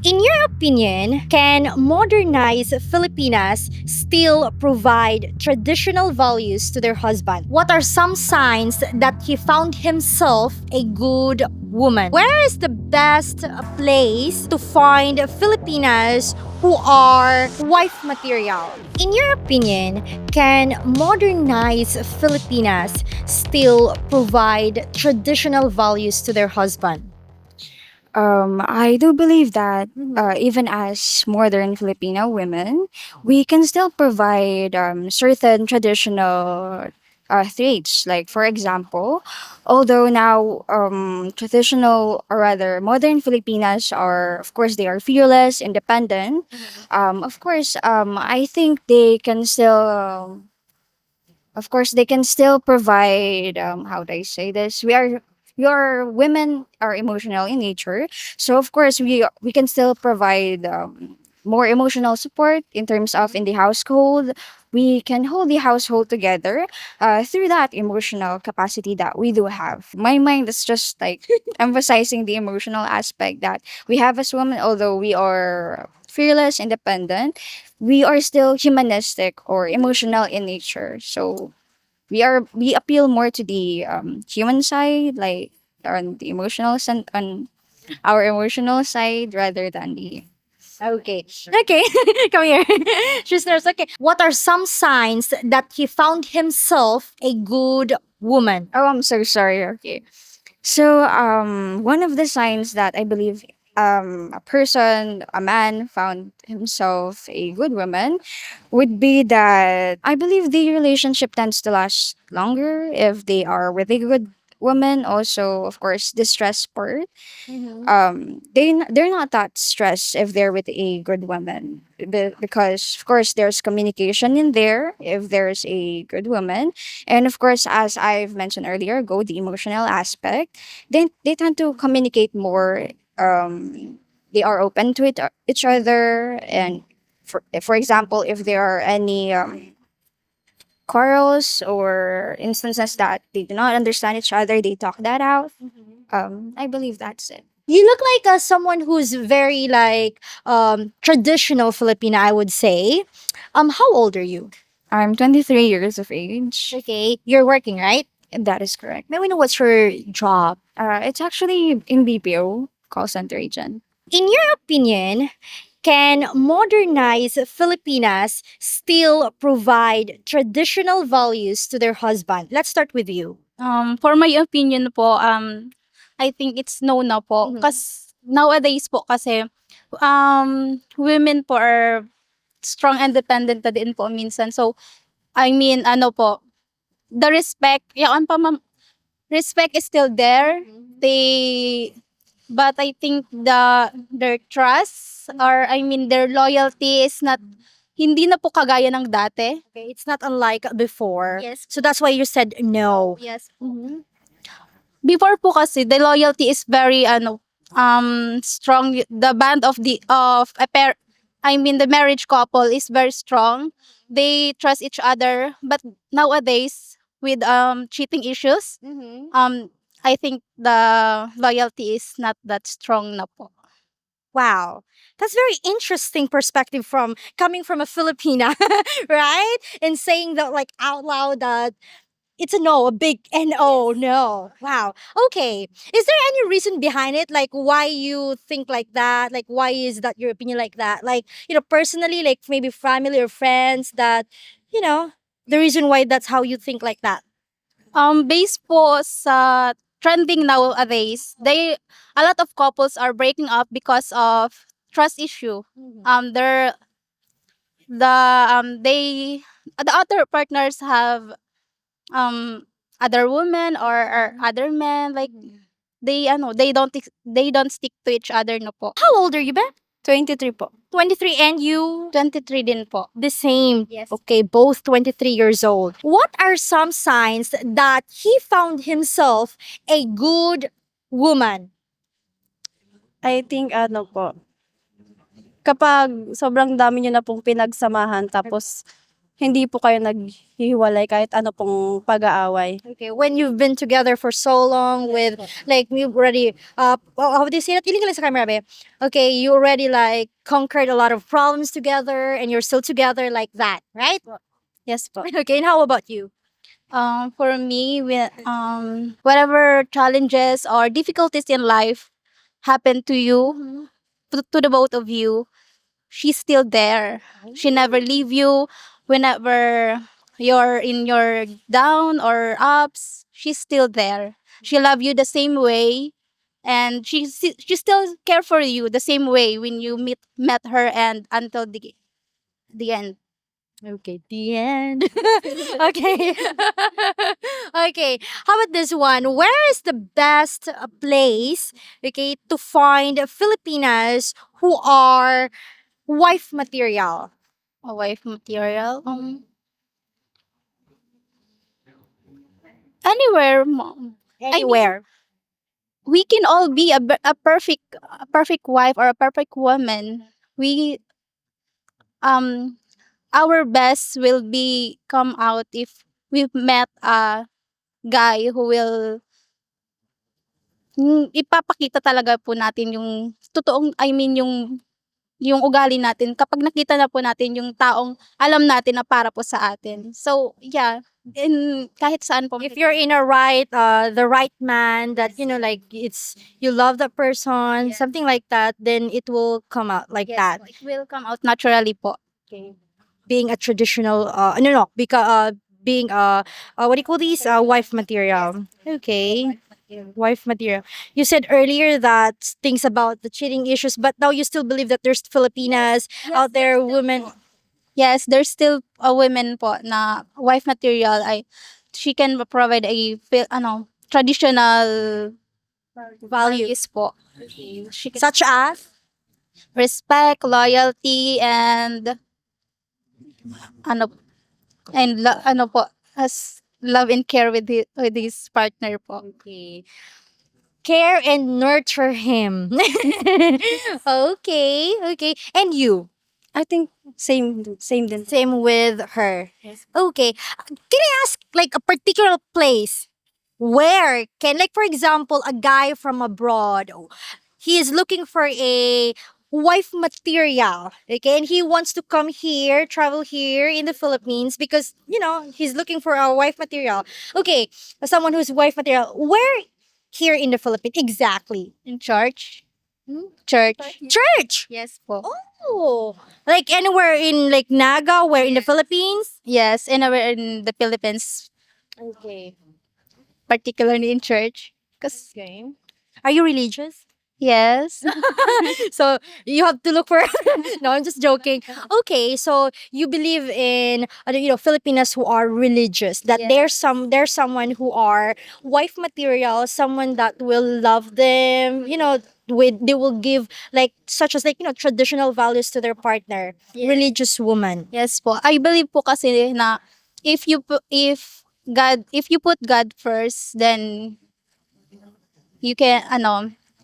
In your opinion, can modernized Filipinas still provide traditional values to their husband? What are some signs that he found himself a good woman? Where is the best place to find Filipinas who are wife material? In your opinion, can modernized Filipinas still provide traditional values to their husband? I do believe that even as modern Filipino women, we can still provide certain traditional traits. Like, for example, although now traditional or rather modern Filipinas are, of course, they are fearless, independent. Of course, I think they can still. Of course, they can still provide. How do I say this? We are women are emotional in nature, so of course we can still provide more emotional support in terms of in the household. We can hold the household together through that emotional capacity that we do have. My mind is just like emphasizing the emotional aspect that we have as women, although we are fearless, independent, we are still humanistic or emotional in nature. So we appeal more to the human side, like on the on our emotional side rather than the. Okay. Okay. Come here. She's nurse. Okay. What are some signs that he found himself a good woman? Oh, I'm so sorry. Okay. So, one of the signs that I believe a man found himself a good woman would be that I believe the relationship tends to last longer if they are with a good woman. Also, of course, the stress part. They're not that stressed if they're with a good woman because of course there's communication in there if there's a good woman, and of course as I've mentioned earlier, go the emotional aspect. They tend to communicate more. They are open to each other, and for example, if there are any quarrels or instances that they do not understand each other, they talk that out. I believe that's it. You look like someone who's very like traditional Filipina, I would say. How old are you? I'm 23 years of age. Okay, you're working, right? That is correct. May we know what's your job? It's actually in BPO, call center agent. In your opinion, can modernized Filipinas still provide traditional values to their husband? Let's start with you. For my opinion po, I think it's no na po. Mhm. Kasi nowadays po kasi, women po are strong and dependent na din po minsan. So, I mean, ano po, the respect, yaon pa ma'am, respect is still there. They, but I think their trust or I mean their loyalty is not, hindi na po kagaya ng dati. Okay, it's not unlike before. Yes. So that's why you said no. Yes. Mhm. Before po kasi the loyalty is very strong. The band of a pair, I mean the marriage couple is very strong. They trust each other, but nowadays with cheating issues, Mhm. I think the loyalty is not that strong na po. Wow. That's very interesting perspective from coming from a Filipina, right? And saying that like out loud that it's a no, a big no, no. Wow. Okay. Is there any reason behind it? Like why you think like that? Like why is that your opinion like that? Like, personally, like maybe family or friends that, you know, the reason why that's how you think like that. Based po sa trending nowadays, a lot of couples are breaking up because of trust issue. They're the other partners have um other women or other men, like they don't stick to each other no po. How old are you, Beth? 23 po. 23 and you 23 din po. the same. Yes. Okay, both 23 years old. What are some signs that he found himself a good woman? I think ano po, kapag sobrang dami niyo na pong pinagsamahan tapos hindi po kayo naghihiwalay kahit ano pong pag-aaway. Okay, when you've been together for so long with like you already how do you say that? Iling ka lang sa camera, be. Okay, you already like conquered a lot of problems together and you're still together like that, right? Yes po. Okay, and how about you? For me, whatever challenges or difficulties in life happen to you, to the both of you, she's still there. She never leave you whenever you're in your down or ups. She's still there. She love you the same way, and she still care for you the same way when you met her and until the end. Okay, the end. Okay. Okay. How about this one? Where is the best place, okay, to find Filipinas who are wife material? A wife material. Anywhere, mom. Anywhere. We can all be a perfect wife or a perfect woman. We um our best will be come out if we've met a guy who will ipapakita talaga po natin yung totoong, I mean yung ugali natin kapag nakita na po natin yung taong alam natin na para po sa atin. So, yeah, in kahit saan po. If you're in a right the right man that like it's you love that person, something like that, then it will come out like Yes that. po, it will come out naturally po. Okay. Being a traditional no, because being what do you call these wife material. Okay. Wife material. You said earlier that things about the cheating issues, but now you still believe that there's Filipinas out there, women. Yes, there's still a women po na wife material ay she can provide a traditional values po. She can Such as respect, loyalty, and ano ano po as love and care with his partner po. okay, care and nurture him. Okay, okay. And you? I think same din. Same with her. Okay. Can I ask like a particular place where can, like for example, a guy from abroad, he is looking for a wife material, okay, and he wants to come here, travel here in the Philippines because he's looking for a wife material. Okay, someone who's wife material. Where here in the Philippines exactly? In church. Church. Church. Yes po. Oh, like anywhere in like Naga, where in the Philippines? Yes, anywhere in the Philippines, Okay. particularly in church. Okay. Are you religious? Yes. So you have to look for. No, I'm just joking. Okay, so you believe in Filipinas who are religious. That there's someone who are wife material, someone that will love them. With they will give like such as like traditional values to their partner. Religious woman. Yes po. I believe po kasi na if you put God first, then you can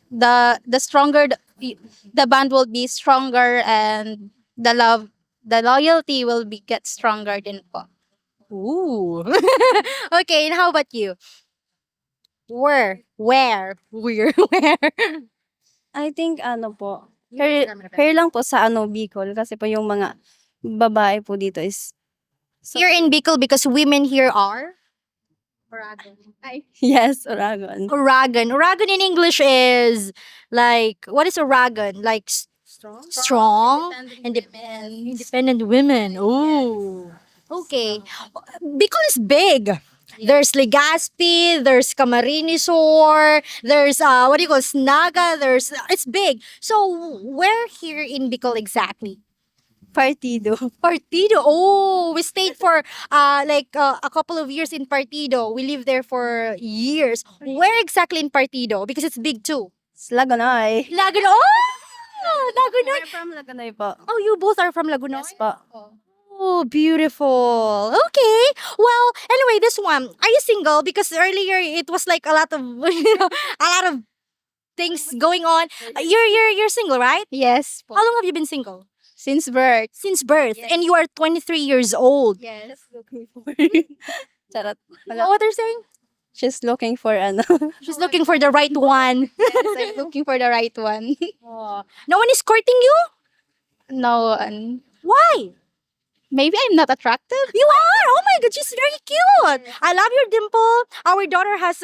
the stronger the bond will be stronger, and the loyalty will be get stronger din po. Ooh. Okay, and how about you? Where? Where? I think po. Here lang po sa Bicol kasi po yung mga babae po dito is Here in Bicol because women here are yes, Oragon. Uragan. Uragan in English is like what is Uragan? Like strong, independent women. Ooh. Okay. Bicol is big. There's Legazpi, there's Camarines Sur, there's what do you call it, Naga, it's big. So where here in Bicol exactly? Partido. Partido. Oh, we stayed for a couple of years in Partido. We lived there for years. Where exactly in Partido? Because it's big too. Lagonoy. Laguna. Oh, Laguna. We're from Lagonoy po. Oh, you both are from Laguna. Yes po. Oh, beautiful. Okay. Well, anyway, this one. Are you single? Because earlier it was like a lot of a lot of things going on. You're single, right? Yes po. How long have you been single? Since birth. Since birth. And you are 23 years old. Yes. Looking for. Charot. You know what they're saying? She's looking for ano. She's looking for the right one. Yes, I'm looking for the right one. No one is courting you? No one. Why? Maybe I'm not attractive. You are. Oh my god, she's very cute. I love your dimple. Our daughter has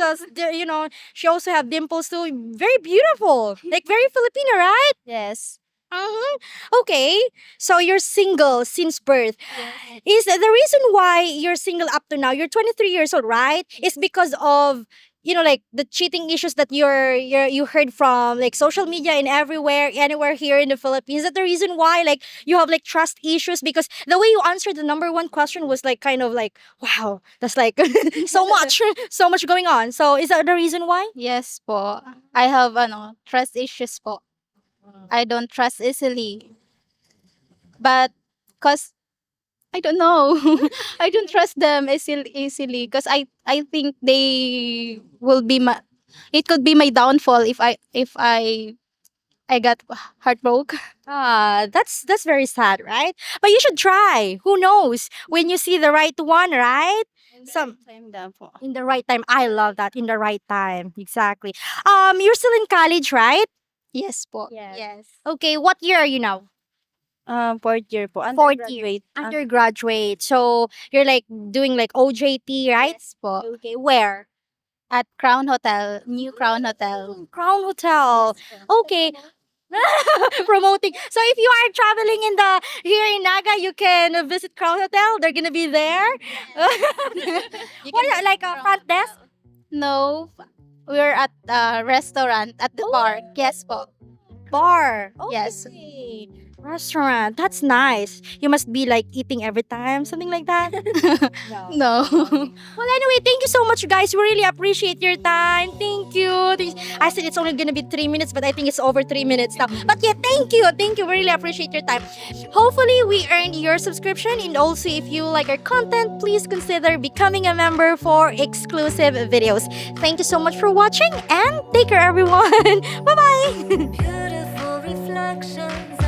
she also have dimples too. Very beautiful. Like very Filipino, right? Yes. Mm-hmm. Okay. So you're single since birth. Is the reason why you're single up to now? You're 23 years old, right? Is because of like the cheating issues that you heard from like social media and anywhere here in the Philippines. Is that the reason why like you have like trust issues? Because the way you answered the number one question was like kind of like wow, that's like so much going on. So is that the reason why? Yes po. I have trust issues po. I don't trust easily. But cause I don't know. I don't trust them easily because I think they will be my it could be my downfall if I got heartbroken. That's very sad, right? But you should try. Who knows? When you see the right one, right? Some Time lang po. in the right time. I love that. In the right time. Exactly. You're still in college, right? Yes po. Yes. Okay, what year are you now? Fourth year po. Fourth year. Undergraduate. So you're like doing like OJT, right? Yes po. Okay, where? At Crown Hotel, New Crown Hotel. Crown Hotel. Okay. Promoting. So if you are traveling in the here in Naga, you can visit Crown Hotel. They're gonna be there. What like a front desk? No, we're at a restaurant at the bar. Yes po. Bar. Yes. Okay. Restaurant. That's nice. You must be like eating every time, something like that. No. Well, anyway, thank you so much, guys. We really appreciate your time. Thank you. I said it's only gonna be 3 minutes, but I think it's over 3 minutes now. But yeah, thank you. Thank you. We really appreciate your time. Hopefully, we earned your subscription. And also, if you like our content, please consider becoming a member for exclusive videos. Thank you so much for watching and take care, everyone. Bye bye. Beautiful reflections